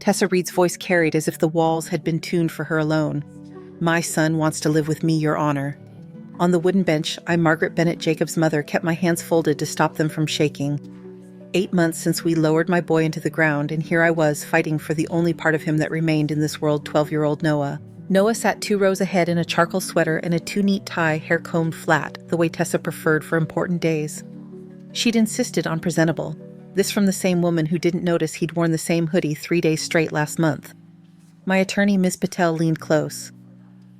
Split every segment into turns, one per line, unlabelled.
Tessa Reed's voice carried as if the walls had been tuned for her alone. My son wants to live with me, Your Honor. On the wooden bench, I, Margaret Bennett Jacobs' mother, kept my hands folded to stop them from shaking. 8 months since we lowered my boy into the ground, and here I was, fighting for the only part of him that remained in this world, 12-year-old Noah. Noah sat 2 rows ahead in a charcoal sweater and a 2-neat tie, hair combed flat, the way Tessa preferred for important days. She'd insisted on presentable. This from the same woman who didn't notice he'd worn the same hoodie 3 days straight last month. My attorney, Ms. Patel, leaned close.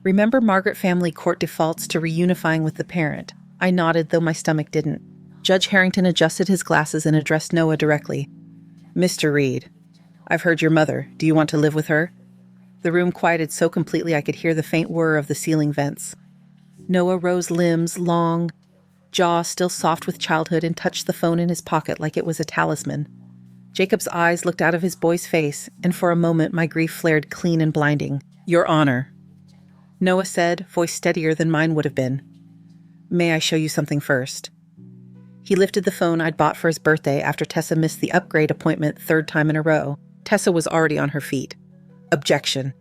Remember Margaret family court defaults to reunifying with the parent? I nodded, though my stomach didn't. Judge Harrington adjusted his glasses and addressed Noah directly. Mr. Reed, I've heard your mother. Do you want to live with her? The room quieted so completely I could hear the faint whir of the ceiling vents. Noah rose, limbs long, jaw still soft with childhood, and touched the phone in his pocket like it was a talisman. Jacob's eyes looked out of his boy's face, and for a moment my grief flared clean and blinding. Your Honor, Noah said, voice steadier than mine would have been. May I show you something first? He lifted the phone I'd bought for his birthday after Tessa missed the upgrade appointment 3rd time in a row. Tessa was already on her feet. Objection.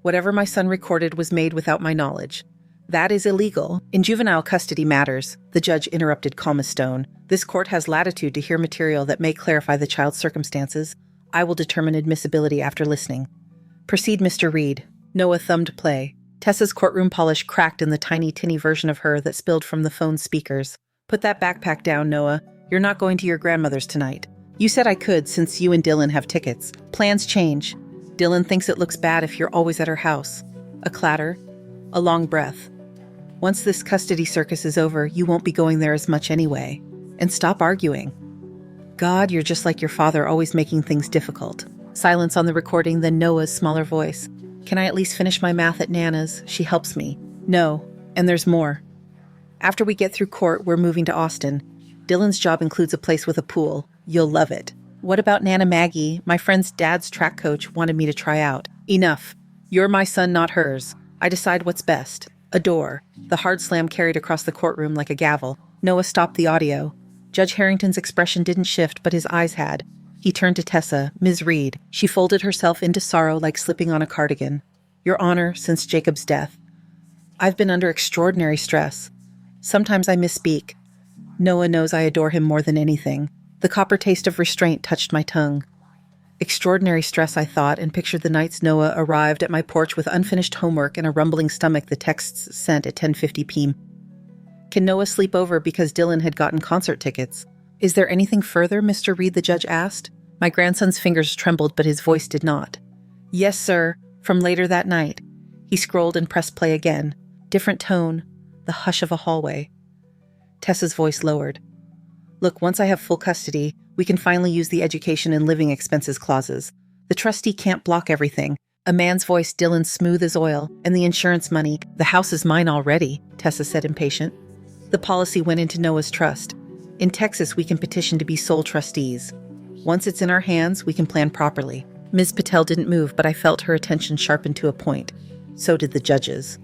Whatever my son recorded was made without my knowledge. That is illegal. In juvenile custody matters, the judge interrupted calm as stone. This court has latitude to hear material that may clarify the child's circumstances. I will determine admissibility after listening. Proceed, Mr. Reed. Noah thumbed play. Tessa's courtroom polish cracked in the tiny tinny version of her that spilled from the phone's speakers. Put that backpack down, Noah. You're not going to your grandmother's tonight. You said I could since you and Dylan have tickets. Plans change. Dylan thinks it looks bad if you're always at her house. A clatter. A long breath. Once this custody circus is over, you won't be going there as much anyway. And stop arguing. God, you're just like your father, always making things difficult. Silence on the recording, then Noah's smaller voice. Can I at least finish my math at Nana's? She helps me. No. And there's more. After we get through court, we're moving to Austin. Dylan's job includes a place with a pool. You'll love it. What about Nana Maggie? My friend's dad's track coach wanted me to try out. Enough. You're my son, not hers. I decide what's best. A door. The hard slam carried across the courtroom like a gavel. Noah stopped the audio. Judge Harrington's expression didn't shift, but his eyes had. He turned to Tessa, Ms. Reed. She folded herself into sorrow like slipping on a cardigan. Your Honor, since Jacob's death. I've been under extraordinary stress. Sometimes I misspeak. Noah knows I adore him more than anything. The copper taste of restraint touched my tongue. Extraordinary stress, I thought, and pictured the nights Noah arrived at my porch with unfinished homework and a rumbling stomach the texts sent at 10:50 p.m. Can Noah sleep over because Dylan had gotten concert tickets? Is there anything further, Mr. Reed, the judge asked? My grandson's fingers trembled, but his voice did not. Yes, sir, from later that night. He scrolled and pressed play again. Different tone, the hush of a hallway. Tessa's voice lowered. Look, once I have full custody, we can finally use the education and living expenses clauses. The trustee can't block everything. A man's voice, Dylan, smooth as oil, and the insurance money. The house is mine already, Tessa said, impatient. The policy went into Noah's trust. In Texas, we can petition to be sole trustees. Once it's in our hands, we can plan properly. Ms. Patel didn't move, but I felt her attention sharpen to a point. So did the judges.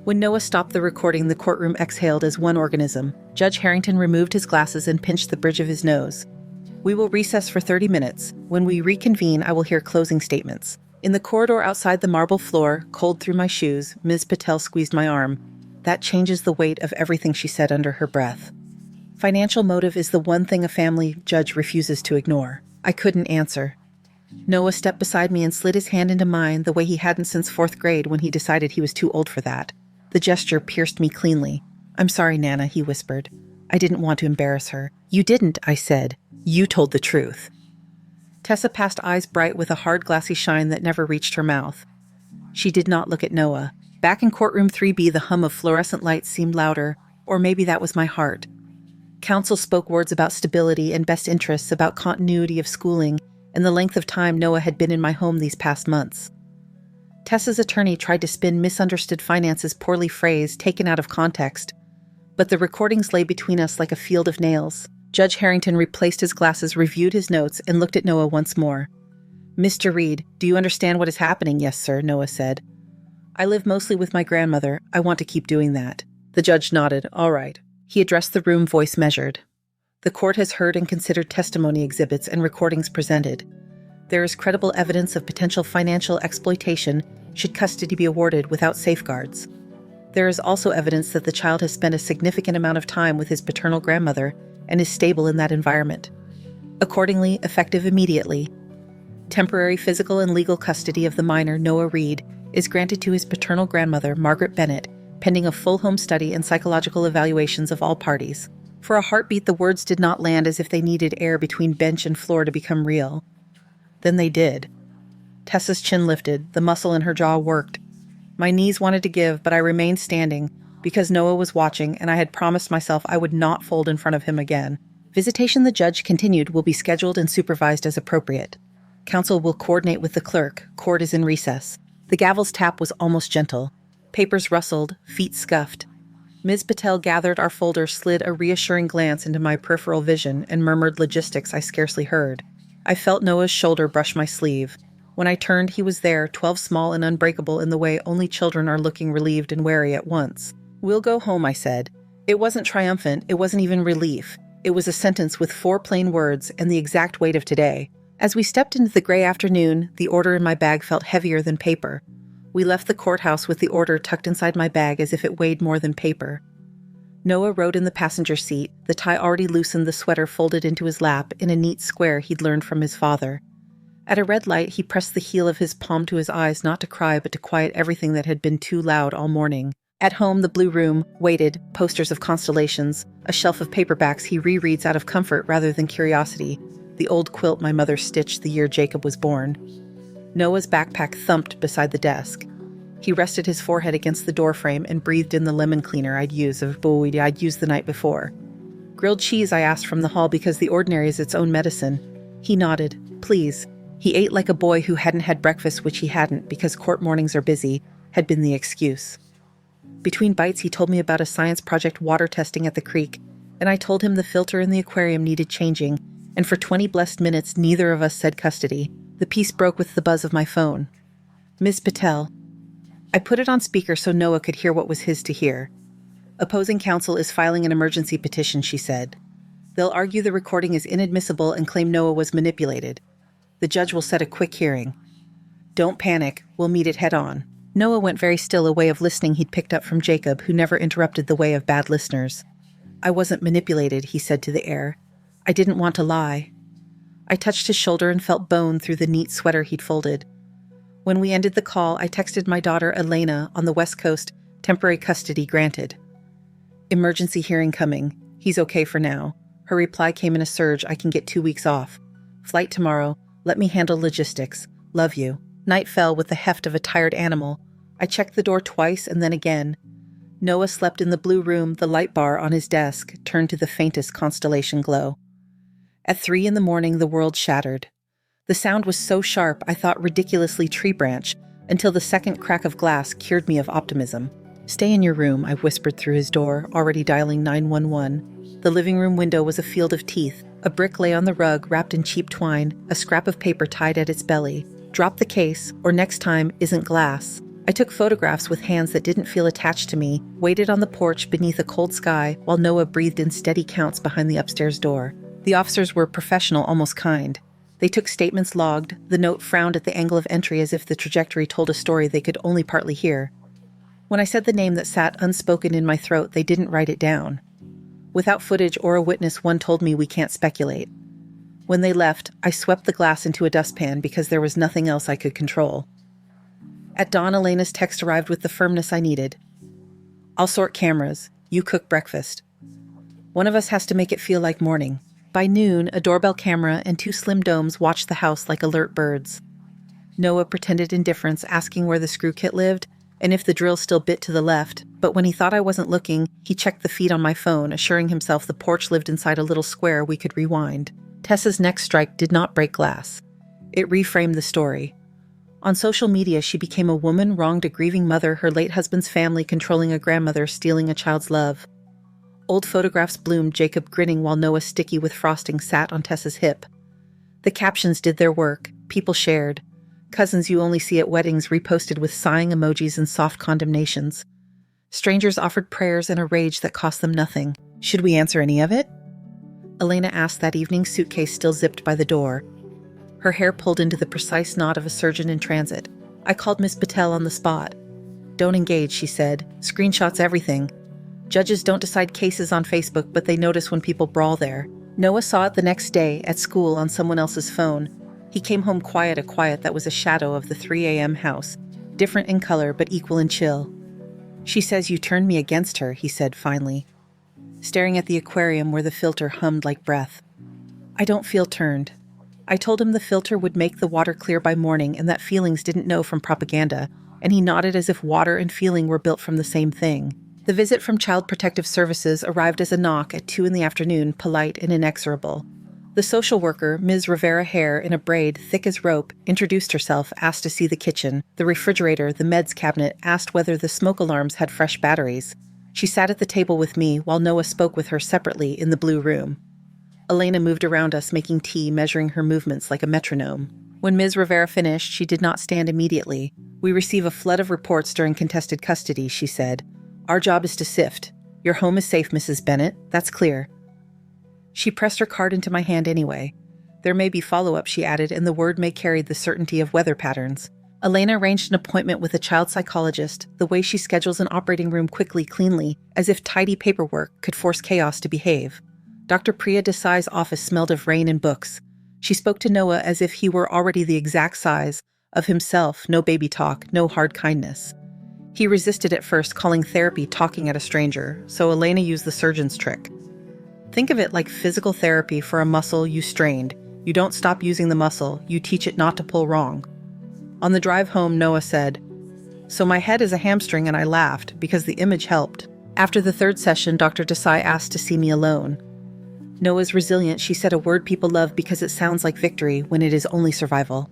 When Noah stopped the recording, the courtroom exhaled as one organism. Judge Harrington removed his glasses and pinched the bridge of his nose. We will recess for 30 minutes. When we reconvene, I will hear closing statements. In the corridor outside the marble floor, cold through my shoes, Ms. Patel squeezed my arm. That changes the weight of everything she said under her breath. Financial motive is the one thing a family judge refuses to ignore. I couldn't answer. Noah stepped beside me and slid his hand into mine the way he hadn't since 4th grade when he decided he was too old for that. The gesture pierced me cleanly. I'm sorry, Nana, he whispered. I didn't want to embarrass her. You didn't, I said. You told the truth. Tessa passed eyes bright with a hard glassy shine that never reached her mouth. She did not look at Noah. Back in courtroom 3B, the hum of fluorescent lights seemed louder, or maybe that was my heart. Counsel spoke words about stability and best interests, about continuity of schooling, and the length of time Noah had been in my home these past months. Tessa's attorney tried to spin misunderstood finances poorly phrased, taken out of context, but the recordings lay between us like a field of nails. Judge Harrington replaced his glasses, reviewed his notes, and looked at Noah once more. Mr. Reed, do you understand what is happening? Yes, sir, Noah said. I live mostly with my grandmother. I want to keep doing that. The judge nodded. All right. He addressed the room, voice measured. The court has heard and considered testimony exhibits and recordings presented. There is credible evidence of potential financial exploitation should custody be awarded without safeguards. There is also evidence that the child has spent a significant amount of time with his paternal grandmother and is stable in that environment. Accordingly, effective immediately, temporary physical and legal custody of the minor, Noah Reed, is granted to his paternal grandmother, Margaret Bennett, pending a full home study and psychological evaluations of all parties. For a heartbeat, the words did not land as if they needed air between bench and floor to become real. Then they did. Tessa's chin lifted, the muscle in her jaw worked. My knees wanted to give, but I remained standing because Noah was watching and I had promised myself I would not fold in front of him again. Visitation, the judge continued, will be scheduled and supervised as appropriate. Counsel will coordinate with the clerk. Court is in recess. The gavel's tap was almost gentle. Papers rustled, feet scuffed. Ms. Patel gathered our folders, slid a reassuring glance into my peripheral vision, and murmured logistics I scarcely heard. I felt Noah's shoulder brush my sleeve. When I turned, he was there, 12 small and unbreakable in the way only children are, looking relieved and wary at once. "We'll go home," I said. It wasn't triumphant, it wasn't even relief. It was a sentence with 4 plain words and the exact weight of today. As we stepped into the gray afternoon, the order in my bag felt heavier than paper. We left the courthouse with the order tucked inside my bag as if it weighed more than paper. Noah rode in the passenger seat, the tie already loosened, the sweater folded into his lap in a neat square he'd learned from his father. At a red light, he pressed the heel of his palm to his eyes, not to cry but to quiet everything that had been too loud all morning. At home, the blue room, waited, posters of constellations, a shelf of paperbacks he rereads out of comfort rather than curiosity, the old quilt my mother stitched the year Jacob was born. Noah's backpack thumped beside the desk. He rested his forehead against the doorframe and breathed in the lemon cleaner I'd used the night before. "Grilled cheese," I asked from the hall, because the ordinary is its own medicine. He nodded. "Please." He ate like a boy who hadn't had breakfast, which he hadn't, because court mornings are busy, had been the excuse. Between bites, he told me about a science project water testing at the creek, and I told him the filter in the aquarium needed changing, and for 20 blessed minutes neither of us said custody. The peace broke with the buzz of my phone. "Ms. Patel." I put it on speaker so Noah could hear what was his to hear. "Opposing counsel is filing an emergency petition," she said. "They'll argue the recording is inadmissible and claim Noah was manipulated. The judge will set a quick hearing. Don't panic, we'll meet it head on." Noah went very still, a way of listening he'd picked up from Jacob, who never interrupted the way of bad listeners. "I wasn't manipulated," he said to the air. "I didn't want to lie." I touched his shoulder and felt bone through the neat sweater he'd folded. When we ended the call, I texted my daughter Elena on the West Coast, temporary custody granted. "Emergency hearing coming. He's okay for now." Her reply came in a surge. "I can get 2 weeks off. Flight tomorrow. Let me handle logistics. Love you." Night fell with the heft of a tired animal. I checked the door twice and then again. Noah slept in the blue room, the light bar on his desk turned to the faintest constellation glow. At 3 a.m, the world shattered. The sound was so sharp I thought ridiculously tree branch, until the second crack of glass cured me of optimism. "Stay in your room," I whispered through his door, already dialing 911. The living room window was a field of teeth. A brick lay on the rug, wrapped in cheap twine, a scrap of paper tied at its belly. "Drop the case, or next time isn't glass." I took photographs with hands that didn't feel attached to me, waited on the porch beneath a cold sky while Noah breathed in steady counts behind the upstairs door. The officers were professional, almost kind. They took statements logged. The note frowned at the angle of entry as if the trajectory told a story they could only partly hear. When I said the name that sat unspoken in my throat, they didn't write it down. Without footage or a witness, one told me we can't speculate. When they left, I swept the glass into a dustpan because there was nothing else I could control. At dawn, Elena's text arrived with the firmness I needed. "I'll sort cameras. You cook breakfast. One of us has to make it feel like morning." By noon, a doorbell camera and 2 slim domes watched the house like alert birds. Noah pretended indifference, asking where the screw kit lived and if the drill still bit to the left, but when he thought I wasn't looking, he checked the feed on my phone, assuring himself the porch lived inside a little square we could rewind. Tessa's next strike did not break glass. It reframed the story. On social media, she became a woman wronged, a grieving mother, her late husband's family controlling a grandmother, stealing a child's love. Old photographs bloomed, Jacob grinning while Noah, sticky with frosting, sat on Tessa's hip. The captions did their work. People shared. Cousins you only see at weddings reposted with sighing emojis and soft condemnations. Strangers offered prayers and a rage that cost them nothing. Should we answer any of it? Elena asked that evening, suitcase still zipped by the door. her hair pulled into the precise knot of a surgeon in transit. I called Miss Patel on the spot. "Don't engage," she said. "Screenshots everything. Judges don't decide cases on Facebook, but they notice when people brawl there." Noah saw it the next day at school on someone else's phone. He came home quiet, a quiet that was a shadow of the 3 a.m. house, different in color but equal in chill. "She says you turned me against her," he said finally, staring at the aquarium where the filter hummed like breath. "I don't feel turned." I told him the filter would make the water clear by morning and that feelings didn't know from propaganda, and he nodded as if water and feeling were built from the same thing. The visit from Child Protective Services arrived as a knock at 2 p.m, polite and inexorable. The social worker, Ms. Rivera Hare, in a braid thick as rope, introduced herself, asked to see the kitchen, the refrigerator, the meds cabinet, asked whether the smoke alarms had fresh batteries. She sat at the table with me while Noah spoke with her separately in the blue room. Elena moved around us, making tea, measuring her movements like a metronome. When Ms. Rivera finished, she did not stand immediately. "We receive a flood of reports during contested custody," she said. "Our job is to sift. Your home is safe, Mrs. Bennett. That's clear." She pressed her card into my hand anyway. "There may be follow-up," she added, "and the word may carry the certainty of weather patterns." Elena arranged an appointment with a child psychologist, the way she schedules an operating room quickly, cleanly, as if tidy paperwork could force chaos to behave. Dr. Priya Desai's office smelled of rain and books. She spoke to Noah as if he were already the exact size of himself, no baby talk, no hard kindness. He resisted at first, calling therapy talking at a stranger, so Elena used the surgeon's trick. "Think of it like physical therapy for a muscle you strained. You don't stop using the muscle, you teach it not to pull wrong." On the drive home, Noah said, "So my head is a hamstring," and I laughed because the image helped. After the third session, Dr. Desai asked to see me alone. "Noah's resilient," she said, "a word people love because it sounds like victory when it is only survival.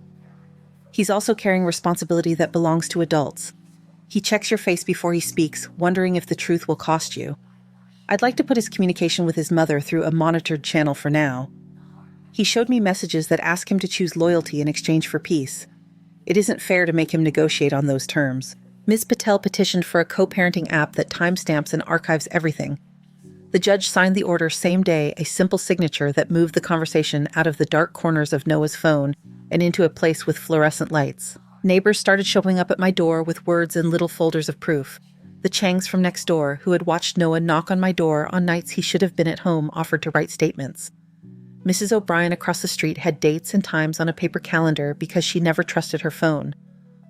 He's also carrying responsibility that belongs to adults. He checks your face before he speaks, wondering if the truth will cost you. I'd like to put his communication with his mother through a monitored channel for now. He showed me messages that ask him to choose loyalty in exchange for peace. It isn't fair to make him negotiate on those terms." Ms. Patel petitioned for a co-parenting app that timestamps and archives everything. The judge signed the order same day, a simple signature that moved the conversation out of the dark corners of Noah's phone and into a place with fluorescent lights. Neighbors started showing up at my door with words and little folders of proof. The Changs from next door, who had watched Noah knock on my door on nights he should have been at home, offered to write statements. Mrs. O'Brien across the street had dates and times on a paper calendar because she never trusted her phone.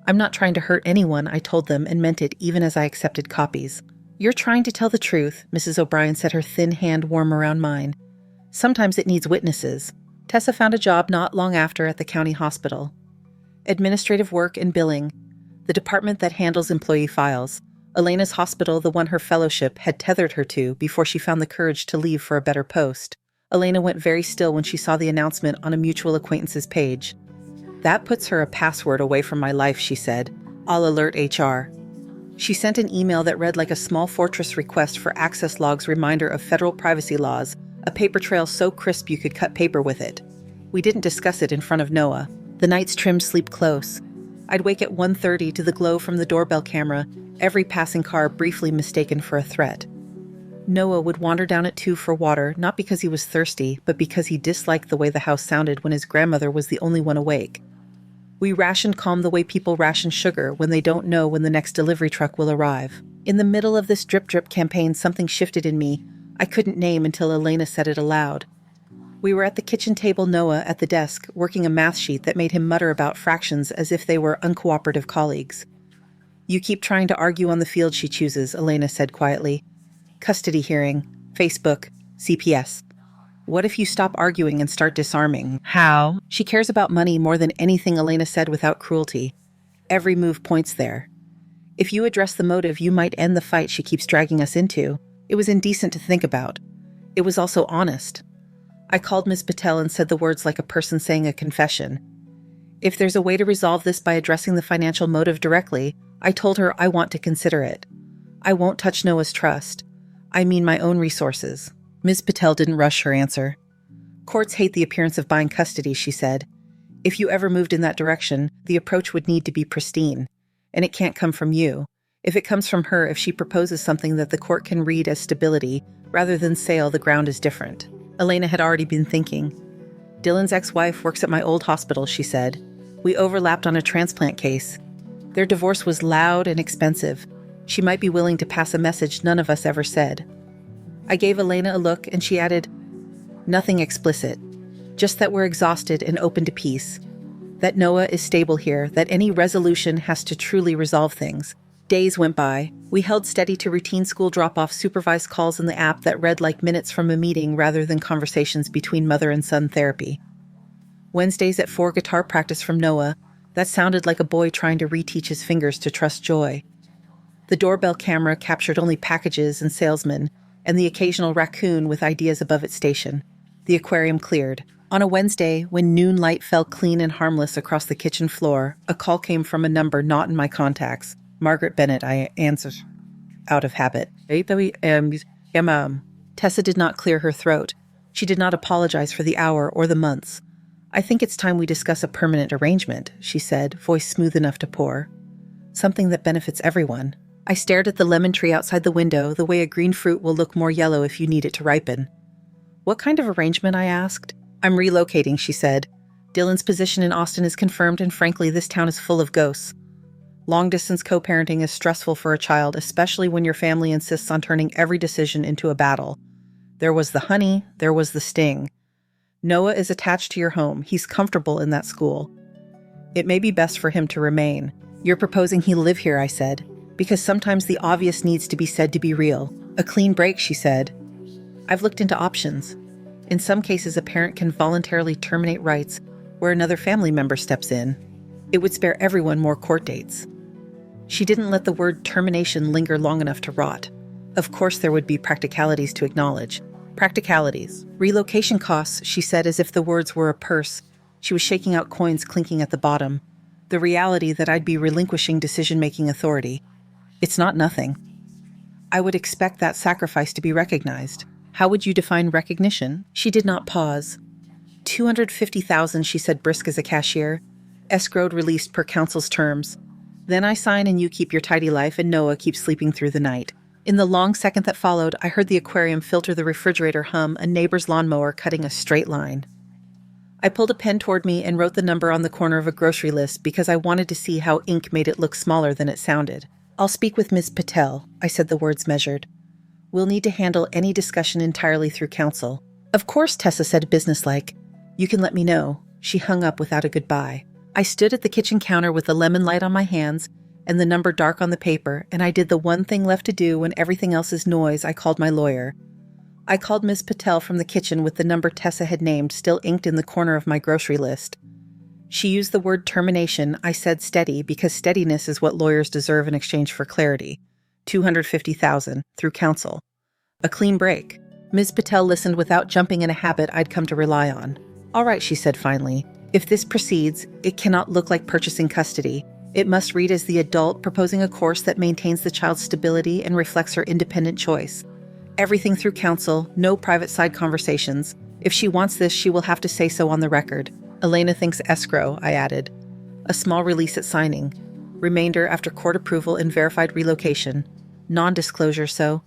"I'm not trying to hurt anyone," I told them, and meant it even as I accepted copies. "You're trying to tell the truth," Mrs. O'Brien said, her thin hand warm around mine. "Sometimes it needs witnesses." Tessa found a job not long after at the county hospital. Administrative work and billing, the department that handles employee files. Elena's hospital, the one her fellowship had tethered her to before she found the courage to leave for a better post. Elena went very still when she saw the announcement on a mutual acquaintance's page. "That puts her a password away from my life," she said. "I'll alert HR." She sent an email that read like a small fortress request for access logs reminder of federal privacy laws, a paper trail so crisp you could cut paper with it. We didn't discuss it in front of Noah. The nights trimmed sleep close. I'd wake at 1:30 to the glow from the doorbell camera, every passing car briefly mistaken for a threat. Noah would wander down at 2 for water, not because he was thirsty, but because he disliked the way the house sounded when his grandmother was the only one awake. We rationed calm the way people ration sugar when they don't know when the next delivery truck will arrive. In the middle of this drip-drip campaign, something shifted in me I couldn't name until Elena said it aloud. We were at the kitchen table, Noah at the desk, working a math sheet that made him mutter about fractions as if they were uncooperative colleagues. "You keep trying to argue on the field she chooses," Elena said quietly. "Custody hearing, Facebook, CPS. What if you stop arguing and start disarming?"
"How?"
"She cares about money more than anything," Elena said without cruelty. "Every move points there. If you address the motive, you might end the fight she keeps dragging us into." It was indecent to think about. It was also honest. I called Ms. Patel and said the words like a person saying a confession. If there's a way to resolve this by addressing the financial motive directly, I told her I want to consider it. I won't touch Noah's trust. I mean my own resources. Ms. Patel didn't rush her answer. "Courts hate the appearance of buying custody," she said. "If you ever moved in that direction, the approach would need to be pristine. And it can't come from you. If it comes from her, if she proposes something that the court can read as stability, rather than sale, the ground is different." Elena had already been thinking. Dylan's ex-wife works at my old hospital, she said. We overlapped on a transplant case. Their divorce was loud and expensive. She might be willing to pass a message none of us ever said. I gave Elena a look and she added, nothing explicit, just that we're exhausted and open to peace. That Noah is stable here, that any resolution has to truly resolve things. Days went by. We held steady to routine school drop-off supervised calls in the app that read like minutes from a meeting rather than conversations between mother and son therapy. Wednesdays at 4 guitar practice from Noah, that sounded like a boy trying to reteach his fingers to trust joy. The doorbell camera captured only packages and salesmen, and the occasional raccoon with ideas above its station. The aquarium cleared. On a Wednesday, when noon light fell clean and harmless across the kitchen floor, a call came from a number not in my contacts. Margaret Bennett, I answered, out of habit. Tessa did not clear her throat. She did not apologize for the hour or the months. I think it's time we discuss a permanent arrangement, she said, voice smooth enough to pour. Something that benefits everyone. I stared at the lemon tree outside the window, the way a green fruit will look more yellow if you need it to ripen. What kind of arrangement, I asked. I'm relocating, she said. Dylan's position in Austin is confirmed, and frankly, this town is full of ghosts. Long-distance co-parenting is stressful for a child, especially when your family insists on turning every decision into a battle. There was the honey, there was the sting. Noah is attached to your home. He's comfortable in that school. It may be best for him to remain. You're proposing he live here, I said, because sometimes the obvious needs to be said to be real. A clean break, she said. I've looked into options. In some cases, a parent can voluntarily terminate rights where another family member steps in. It would spare everyone more court dates. She didn't let the word termination linger long enough to rot. Of course, there would be practicalities to acknowledge. Practicalities. Relocation costs, she said as if the words were a purse. She was shaking out coins clinking at the bottom. The reality that I'd be relinquishing decision-making authority. It's not nothing. I would expect that sacrifice to be recognized. How would you define recognition? She did not pause. $250,000, she said, brisk as a cashier. Escrowed, released per council's terms. Then I sign and you keep your tidy life and Noah keeps sleeping through the night. In the long second that followed, I heard the aquarium filter the refrigerator hum, a neighbor's lawnmower cutting a straight line. I pulled a pen toward me and wrote the number on the corner of a grocery list because I wanted to see how ink made it look smaller than it sounded. I'll speak with Ms. Patel, I said, the words measured. We'll need to handle any discussion entirely through counsel. Of course, Tessa said businesslike. You can let me know. She hung up without a goodbye. I stood at the kitchen counter with the lemon light on my hands and the number dark on the paper, and I did the one thing left to do when everything else is noise. I called my lawyer. I called Ms. Patel from the kitchen with the number Tessa had named still inked in the corner of my grocery list. She used the word termination. I said steady because steadiness is what lawyers deserve in exchange for clarity. $250,000 through counsel. A clean break. Ms. Patel listened without jumping in a habit I'd come to rely on. All right, she said finally. If this proceeds, it cannot look like purchasing custody. It must read as the adult proposing a course that maintains the child's stability and reflects her independent choice. Everything through counsel, no private side conversations. If she wants this, she will have to say so on the record. Elena thinks escrow, I added. A small release at signing. Remainder after court approval and verified relocation. Non-disclosure, so.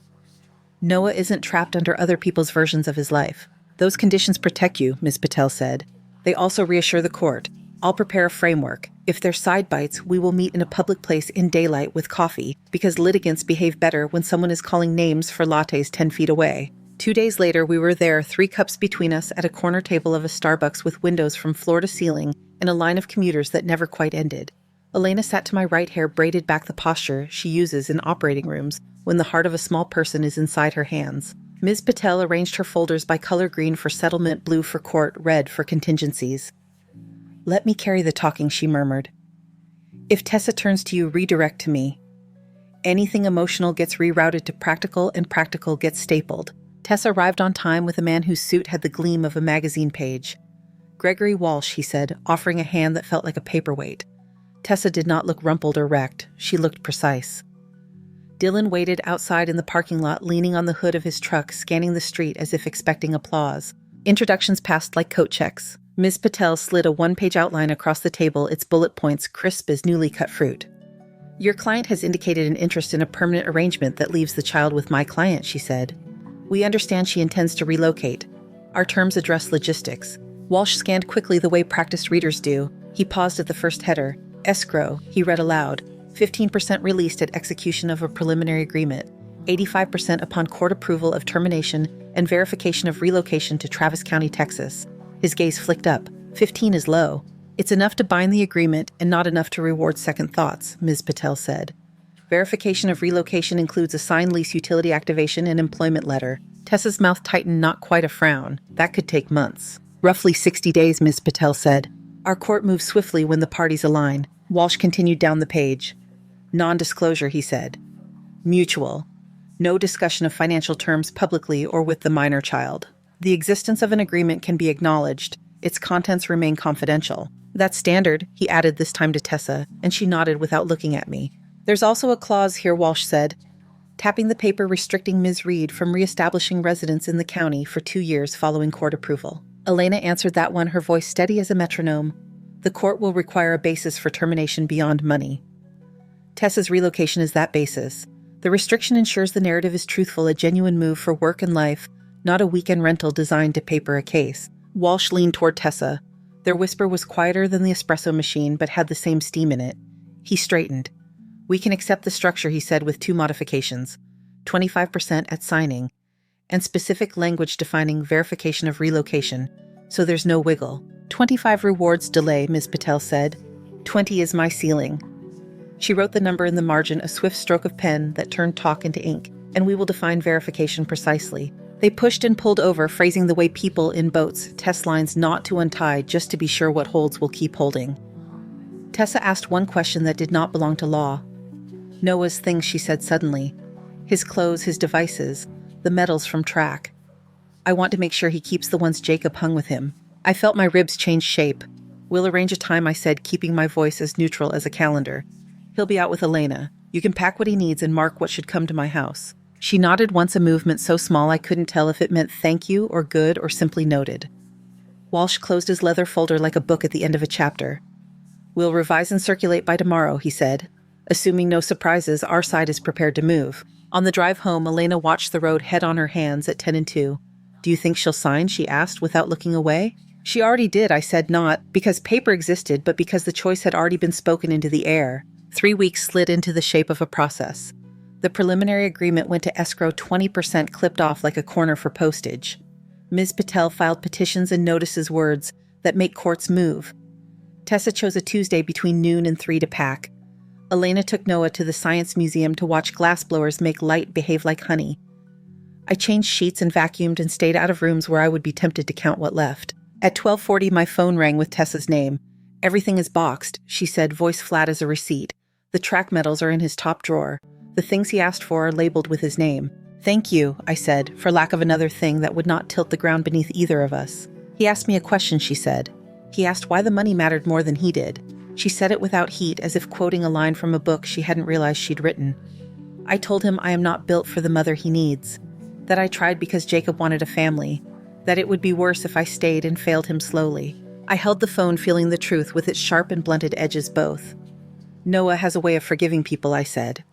Noah isn't trapped under other people's versions of his life. Those conditions protect you, Ms. Patel said. They also reassure the court. I'll prepare a framework. If there's side bites, we will meet in a public place in daylight with coffee, because litigants behave better when someone is calling names for lattes 10 feet away. 2 days later, we were there, 3 cups between us, at a corner table of a Starbucks with windows from floor to ceiling and a line of commuters that never quite ended. Elena sat to my right, hair braided back, the posture she uses in operating rooms when the heart of a small person is inside her hands. Ms. Patel arranged her folders by color: green for settlement, blue for court, red for contingencies. Let me carry the talking, she murmured. If Tessa turns to you, redirect to me. Anything emotional gets rerouted to practical, and practical gets stapled. Tessa arrived on time with a man whose suit had the gleam of a magazine page. Gregory Walsh, he said, offering a hand that felt like a paperweight. Tessa did not look rumpled or wrecked. She looked precise. Dylan waited outside in the parking lot, leaning on the hood of his truck, scanning the street as if expecting applause. Introductions passed like coat checks. Ms. Patel slid a 1-page outline across the table, its bullet points crisp as newly cut fruit. Your client has indicated an interest in a permanent arrangement that leaves the child with my client, she said. We understand she intends to relocate. Our terms address logistics. Walsh scanned quickly the way practiced readers do. He paused at the first header. Escrow, he read aloud. 15% released at execution of a preliminary agreement. 85% upon court approval of termination and verification of relocation to Travis County, Texas. His gaze flicked up. 15 is low. It's enough to bind the agreement and not enough to reward second thoughts, Ms. Patel said. Verification of relocation includes a signed lease utility activation and employment letter. Tessa's mouth tightened, not quite a frown. That could take months. Roughly 60 days, Ms. Patel said. Our court moves swiftly when the parties align. Walsh continued down the page. Non-disclosure, he said. Mutual. No discussion of financial terms publicly or with the minor child. The existence of an agreement can be acknowledged. Its contents remain confidential. That's standard, he added this time to Tessa, and she nodded without looking at me. There's also a clause here, Walsh said, tapping the paper restricting Ms. Reed from reestablishing residence in the county for 2 years following court approval. Elena answered that one, her voice steady as a metronome. The court will require a basis for termination beyond money. Tessa's relocation is that basis. The restriction ensures the narrative is truthful, a genuine move for work and life, not a weekend rental designed to paper a case. Walsh leaned toward Tessa. Their whisper was quieter than the espresso machine, but had the same steam in it. He straightened. We can accept the structure, he said, with 2 modifications. 25% at signing, and specific language defining verification of relocation, so there's no wiggle. 25 rewards delay, Ms. Patel said. 20 is my ceiling. She wrote the number in the margin, a swift stroke of pen that turned talk into ink, and we will define verification precisely. They pushed and pulled over, phrasing the way people in boats test lines not to untie just to be sure what holds will keep holding. Tessa asked one question that did not belong to law. Noah's things, she said suddenly. His clothes, his devices, the medals from track. I want to make sure he keeps the ones Jacob hung with him. I felt my ribs change shape. We'll arrange a time, I said, keeping my voice as neutral as a calendar. He'll be out with Elena. You can pack what he needs and mark what should come to my house. She nodded once, a movement so small I couldn't tell if it meant thank you or good or simply noted. Walsh closed his leather folder like a book at the end of a chapter. We'll revise and circulate by tomorrow, he said. Assuming no surprises, our side is prepared to move. On the drive home, Elena watched the road, head on her hands, at 10 and 2. Do you think she'll sign? She asked without looking away. She already did, I said, not because paper existed, but because the choice had already been spoken into the air. 3 weeks slid into the shape of a process. The preliminary agreement went to escrow, 20% clipped off like a corner for postage. Ms. Patel filed petitions and notices, words that make courts move. Tessa chose a Tuesday between noon and 3 to pack. Elena took Noah to the Science Museum to watch glassblowers make light behave like honey. I changed sheets and vacuumed and stayed out of rooms where I would be tempted to count what left. At 12:40, my phone rang with Tessa's name. Everything is boxed, she said, voice flat as a receipt. The track medals are in his top drawer. The things he asked for are labeled with his name. Thank you, I said, for lack of another thing that would not tilt the ground beneath either of us. He asked me a question, she said. He asked why the money mattered more than he did. She said it without heat, as if quoting a line from a book she hadn't realized she'd written. I told him I am not built for the mother he needs. That I tried because Jacob wanted a family. That it would be worse if I stayed and failed him slowly. I held the phone, feeling the truth with its sharp and blunted edges both. Noah has a way of forgiving people, I said.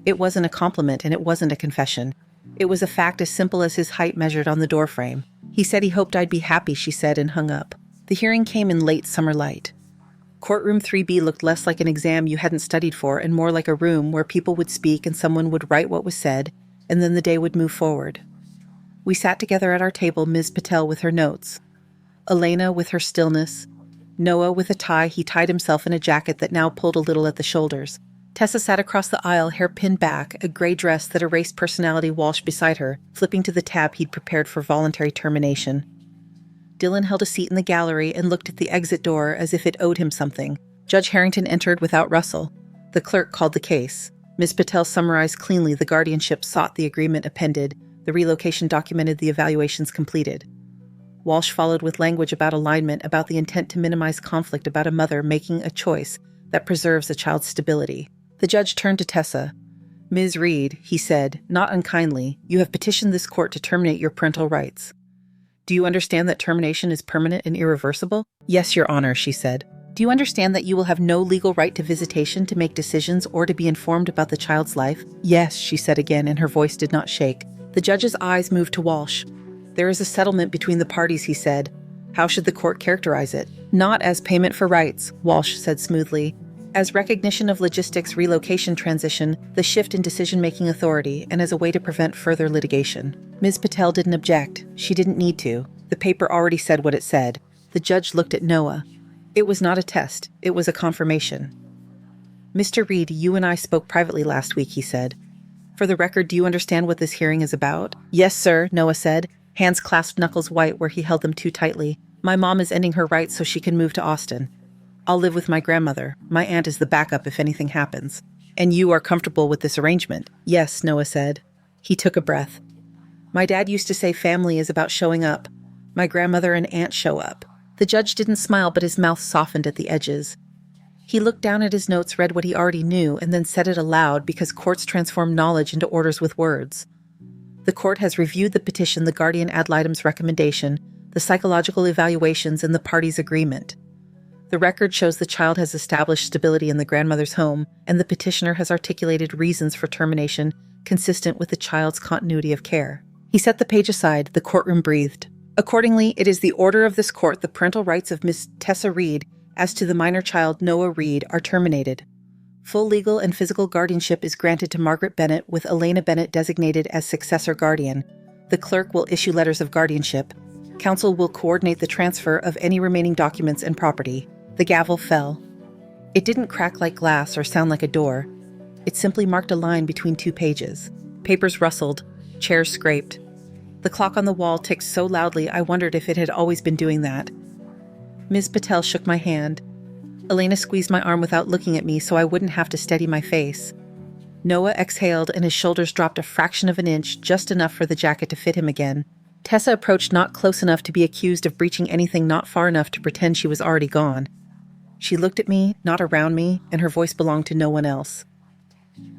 It wasn't a compliment and it wasn't a confession. It was a fact as simple as his height measured on the doorframe. He said he hoped I'd be happy, she said, and hung up. The hearing came in late summer light. Courtroom 3B looked less like an exam you hadn't studied for and more like a room where people would speak and someone would write what was said, and then the day would move forward. We sat together at our table, Ms. Patel with her notes, Elena with her stillness, Noah with a tie he tied himself in a jacket that now pulled a little at the shoulders. Tessa sat across the aisle, hair pinned back, a gray dress that erased personality, Walsh beside her, flipping to the tab he'd prepared for voluntary termination. Dylan held a seat in the gallery and looked at the exit door as if it owed him something. Judge Harrington entered without rustle. The clerk called the case. Ms. Patel summarized cleanly the guardianship sought, the agreement appended, the relocation documented, the evaluations completed. Walsh followed with language about alignment, about the intent to minimize conflict, about a mother making a choice that preserves a child's stability. The judge turned to Tessa. Ms. Reed, he said, not unkindly, you have petitioned this court to terminate your parental rights. Do you understand that termination is permanent and irreversible? Yes, Your Honor, she said. Do you understand that you will have no legal right to visitation, to make decisions, or to be informed about the child's life? Yes, she said again, and her voice did not shake. The judge's eyes moved to Walsh. There is a settlement between the parties, he said. How should the court characterize it? Not as payment for rights, Walsh said smoothly. As recognition of logistics relocation transition, the shift in decision-making authority, and as a way to prevent further litigation. Ms. Patel didn't object. She didn't need to. The paper already said what it said. The judge looked at Noah. It was not a test. It was a confirmation. Mr. Reed, you and I spoke privately last week, he said. For the record, do you understand what this hearing is about? Yes, sir, Noah said, hands clasped knuckles white where he held them too tightly. My mom is ending her rights so she can move to Austin. I'll live with my grandmother. My aunt is the backup if anything happens. And you are comfortable with this arrangement? Yes, Noah said. He took a breath. My dad used to say family is about showing up. My grandmother and aunt show up. The judge didn't smile, but his mouth softened at the edges. He looked down at his notes, read what he already knew, and then said it aloud because courts transform knowledge into orders with words. The court has reviewed the petition, the guardian ad litem's recommendation, the psychological evaluations, and the parties' agreement. The record shows the child has established stability in the grandmother's home, and the petitioner has articulated reasons for termination consistent with the child's continuity of care. He set the page aside. The courtroom breathed. Accordingly, it is the order of this court the parental rights of Miss Tessa Reed as to the minor child Noah Reed are terminated. Full legal and physical guardianship is granted to Margaret Bennett, with Elena Bennett designated as successor guardian. The clerk will issue letters of guardianship. Counsel will coordinate the transfer of any remaining documents and property. The gavel fell. It didn't crack like glass or sound like a door. It simply marked a line between two pages. Papers rustled. Chairs scraped. The clock on the wall ticked so loudly I wondered if it had always been doing that. Ms. Patel shook my hand. Elena squeezed my arm without looking at me so I wouldn't have to steady my face. Noah exhaled and his shoulders dropped a fraction of an inch, just enough for the jacket to fit him again. Tessa approached not close enough to be accused of breaching anything, not far enough to pretend she was already gone. She looked at me, not around me, and her voice belonged to no one else.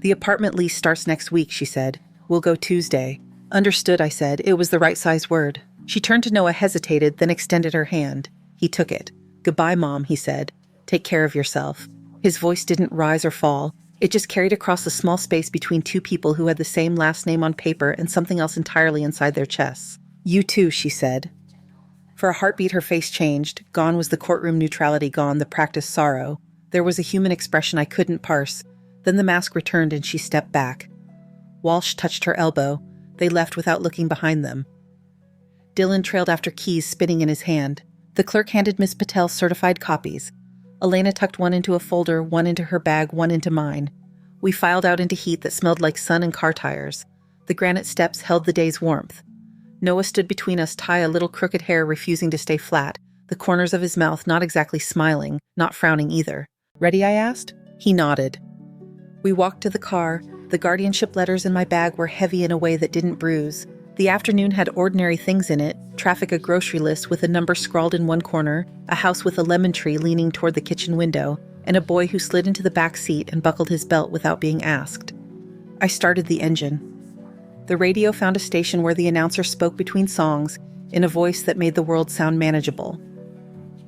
The apartment lease starts next week, she said. We'll go Tuesday. Understood, I said. It was the right size word. She turned to Noah, hesitated, then extended her hand. He took it. Goodbye, Mom, he said. Take care of yourself. His voice didn't rise or fall. It just carried across the small space between two people who had the same last name on paper and something else entirely inside their chests. You too, she said. For a heartbeat, her face changed. Gone was the courtroom neutrality, gone the practiced sorrow. There was a human expression I couldn't parse. Then the mask returned and she stepped back. Walsh touched her elbow. They left without looking behind them. Dylan trailed after, keys spinning in his hand. The clerk handed Miss Patel certified copies. Elena tucked one into a folder, one into her bag, one into mine. We filed out into heat that smelled like sun and car tires. The granite steps held the day's warmth. Noah stood between us, tie a little crooked hair refusing to stay flat, the corners of his mouth not exactly smiling, not frowning either. Ready, I asked? He nodded. We walked to the car. The guardianship letters in my bag were heavy in a way that didn't bruise. The afternoon had ordinary things in it: traffic, a grocery list with a number scrawled in one corner, a house with a lemon tree leaning toward the kitchen window, and a boy who slid into the back seat and buckled his belt without being asked. I started the engine. The radio found a station where the announcer spoke between songs in a voice that made the world sound manageable.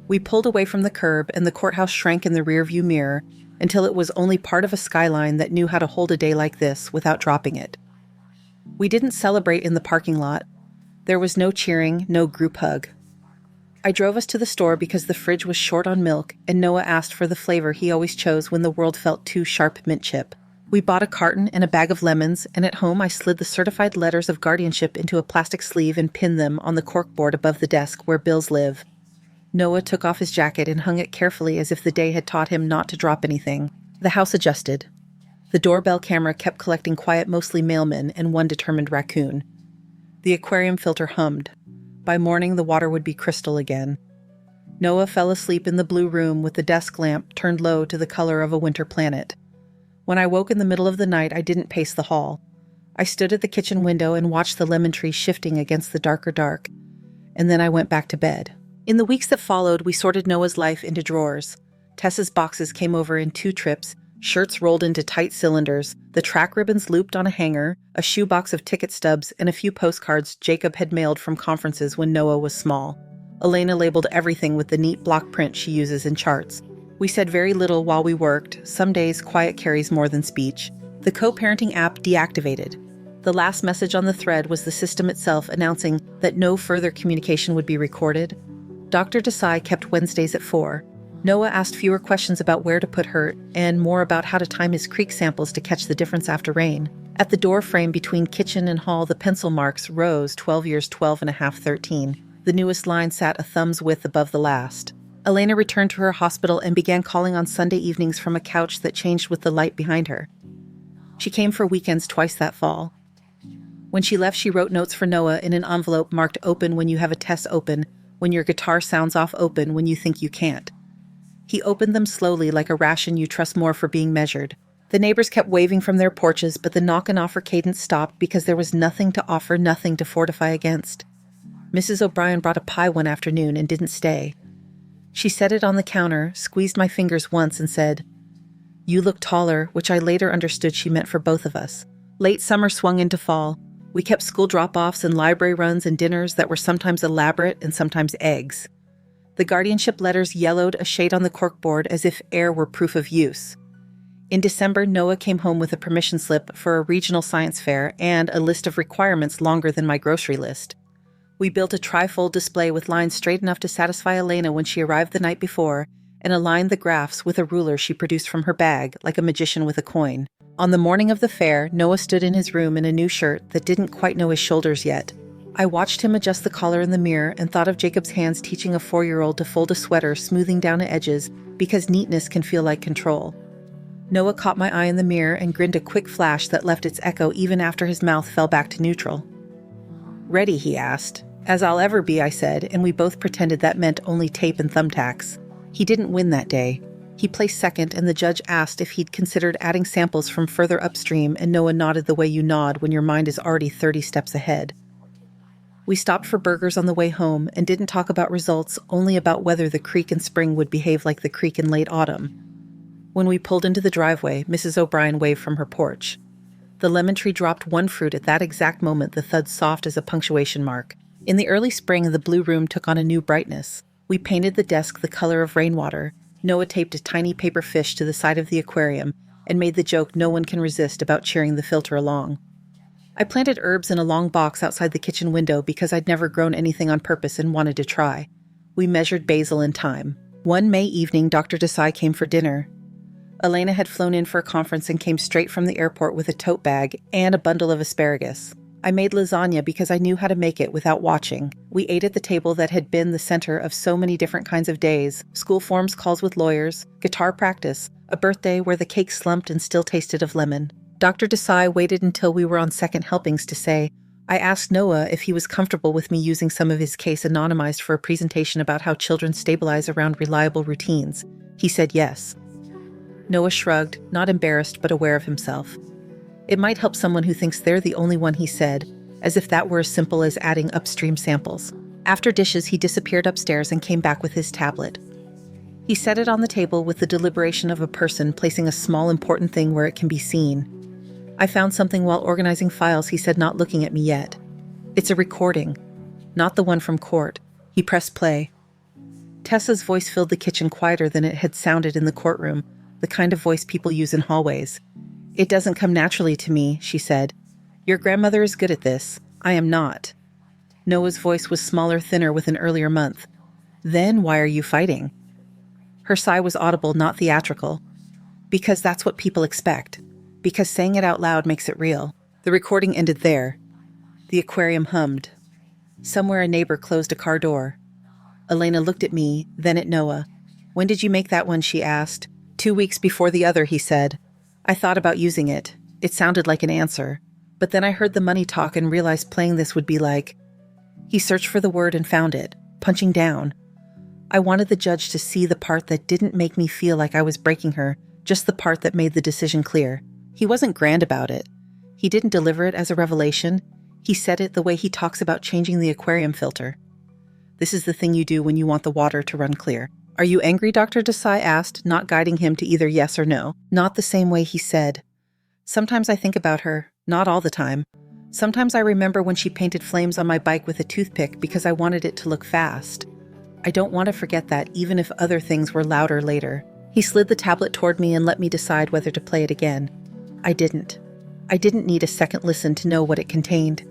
We pulled away from the curb, and the courthouse shrank in the rearview mirror until it was only part of a skyline that knew how to hold a day like this without dropping it. We didn't celebrate in the parking lot. There was no cheering, no group hug. I drove us to the store because the fridge was short on milk, and Noah asked for the flavor he always chose when the world felt too sharp: mint chip. We bought a carton and a bag of lemons, and at home I slid the certified letters of guardianship into a plastic sleeve and pinned them on the corkboard above the desk where bills live. Noah took off his jacket and hung it carefully as if the day had taught him not to drop anything. The house adjusted. The doorbell camera kept collecting quiet, mostly mailmen, and one determined raccoon. The aquarium filter hummed. By morning, the water would be crystal again. Noah fell asleep in the blue room with the desk lamp turned low to the color of a winter planet. When I woke in the middle of the night, I didn't pace the hall. I stood at the kitchen window and watched the lemon tree shifting against the darker dark, and then I went back to bed. In the weeks that followed, we sorted Noah's life into drawers. Tessa's boxes came over in 2 trips, shirts rolled into tight cylinders, the track ribbons looped on a hanger, a shoebox of ticket stubs, and a few postcards Jacob had mailed from conferences when Noah was small. Elena labeled everything with the neat block print she uses in charts. We said very little while we worked. Some days, quiet carries more than speech. The co-parenting app deactivated. The last message on the thread was the system itself announcing that no further communication would be recorded. Dr. Desai kept Wednesdays at 4. Noah asked fewer questions about where to put her and more about how to time his creek samples to catch the difference after rain. At the door frame between kitchen and hall, the pencil marks rose 12 years, 12 and a half, 13. The newest line sat a thumb's width above the last. Elena returned to her hospital and began calling on Sunday evenings from a couch that changed with the light behind her. She came for weekends twice that fall. When she left, she wrote notes for Noah in an envelope marked open when you have a test, open when your guitar sounds off, open when you think you can't. He opened them slowly like a ration you trust more for being measured. The neighbors kept waving from their porches, but the knock-and-offer cadence stopped because there was nothing to offer, nothing to fortify against. Mrs. O'Brien brought a pie one afternoon and didn't stay. She set it on the counter, squeezed my fingers once and said, "You look taller," which I later understood she meant for both of us. Late summer swung into fall. We kept school drop-offs and library runs and dinners that were sometimes elaborate and sometimes eggs. The guardianship letters yellowed a shade on the corkboard as if air were proof of use. In December, Noah came home with a permission slip for a regional science fair and a list of requirements longer than my grocery list. We built a trifold display with lines straight enough to satisfy Elena when she arrived the night before and aligned the graphs with a ruler she produced from her bag, like a magician with a coin. On the morning of the fair, Noah stood in his room in a new shirt that didn't quite know his shoulders yet. I watched him adjust the collar in the mirror and thought of Jacob's hands teaching a 4-year-old to fold a sweater, smoothing down the edges, because neatness can feel like control. Noah caught my eye in the mirror and grinned a quick flash that left its echo even after his mouth fell back to neutral. "Ready?" he asked. "As I'll ever be," I said, and we both pretended that meant only tape and thumbtacks. He didn't win that day. He placed second, and the judge asked if he'd considered adding samples from further upstream, and Noah nodded the way you nod when your mind is already 30 steps ahead. We stopped for burgers on the way home and didn't talk about results, only about whether the creek in spring would behave like the creek in late autumn. When we pulled into the driveway, Mrs. O'Brien waved from her porch. The lemon tree dropped one fruit at that exact moment, the thud soft as a punctuation mark. In the early spring, the blue room took on a new brightness. We painted the desk the color of rainwater. Noah taped a tiny paper fish to the side of the aquarium and made the joke no one can resist about cheering the filter along. I planted herbs in a long box outside the kitchen window because I'd never grown anything on purpose and wanted to try. We measured basil in time. One May evening, Dr. Desai came for dinner. Elena had flown in for a conference and came straight from the airport with a tote bag and a bundle of asparagus. I made lasagna because I knew how to make it without watching. We ate at the table that had been the center of so many different kinds of days: school forms, calls with lawyers, guitar practice, a birthday where the cake slumped and still tasted of lemon. Dr. Desai waited until we were on second helpings to say, I asked Noah if he was comfortable with me using some of his case anonymized for a presentation about how children stabilize around reliable routines. He said yes. Noah shrugged, not embarrassed but aware of himself. It might help someone who thinks they're the only one, he said, as if that were as simple as adding upstream samples. After dishes, he disappeared upstairs and came back with his tablet. He set it on the table with the deliberation of a person placing a small important thing where it can be seen. I found something while organizing files, he said, not looking at me yet. It's a recording, not the one from court. He pressed play. Tessa's voice filled the kitchen, quieter than it had sounded in the courtroom, the kind of voice people use in hallways. It doesn't come naturally to me, she said. Your grandmother is good at this. I am not. Noah's voice was smaller, thinner with an earlier month. Then why are you fighting? Her sigh was audible, not theatrical. Because that's what people expect. Because saying it out loud makes it real. The recording ended there. The aquarium hummed. Somewhere a neighbor closed a car door. Elena looked at me, then at Noah. When did you make that one, she asked. 2 weeks before the other, he said. I thought about using it. It sounded like an answer. But then I heard the money talk and realized playing this would be like... He searched for the word and found it, punching down. I wanted the judge to see the part that didn't make me feel like I was breaking her, just the part that made the decision clear. He wasn't grand about it. He didn't deliver it as a revelation. He said it the way he talks about changing the aquarium filter. This is the thing you do when you want the water to run clear. Are you angry? Dr. Desai asked, not guiding him to either yes or no. Not the same way, he said. Sometimes I think about her, not all the time. Sometimes I remember when she painted flames on my bike with a toothpick because I wanted it to look fast. I don't want to forget that, even if other things were louder later. He slid the tablet toward me and let me decide whether to play it again. I didn't. I didn't need a second listen to know what it contained.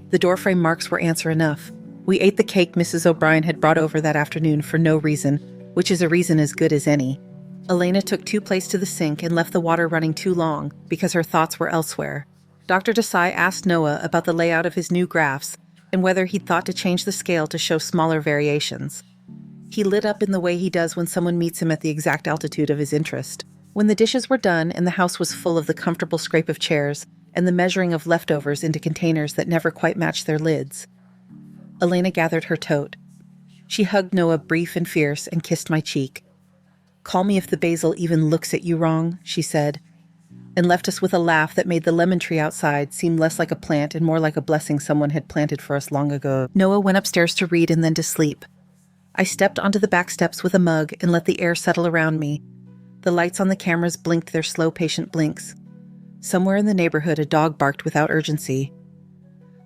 The doorframe marks were answer enough. We ate the cake Mrs. O'Brien had brought over that afternoon for no reason, which is a reason as good as any. Elena took 2 plates to the sink and left the water running too long because her thoughts were elsewhere. Dr. Desai asked Noah about the layout of his new graphs and whether he'd thought to change the scale to show smaller variations. He lit up in the way he does when someone meets him at the exact altitude of his interest. When the dishes were done and the house was full of the comfortable scrape of chairs and the measuring of leftovers into containers that never quite matched their lids, Elena gathered her tote. She hugged Noah brief and fierce and kissed my cheek. "Call me if the basil even looks at you wrong," she said, and left us with a laugh that made the lemon tree outside seem less like a plant and more like a blessing someone had planted for us long ago. Noah went upstairs to read and then to sleep. I stepped onto the back steps with a mug and let the air settle around me. The lights on the cameras blinked their slow, patient blinks. Somewhere in the neighborhood, a dog barked without urgency.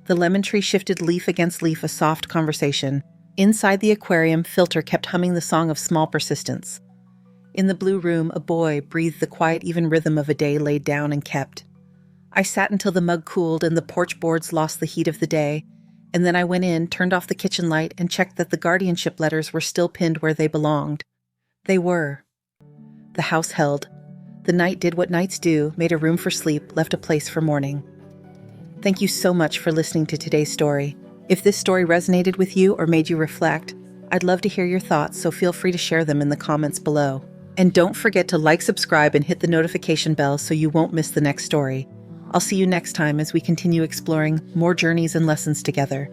The lemon tree shifted leaf against leaf, a soft conversation. Inside the aquarium, Filter kept humming the song of small persistence. In the blue room, a boy breathed the quiet, even rhythm of a day laid down and kept. I sat until the mug cooled and the porch boards lost the heat of the day, and then I went in, turned off the kitchen light, and checked that the guardianship letters were still pinned where they belonged. They were. The house held. The night did what nights do, made a room for sleep, left a place for morning. Thank you so much for listening to today's story. If this story resonated with you or made you reflect, I'd love to hear your thoughts, so feel free to share them in the comments below. And don't forget to like, subscribe, and hit the notification bell so you won't miss the next story. I'll see you next time as we continue exploring more journeys and lessons together.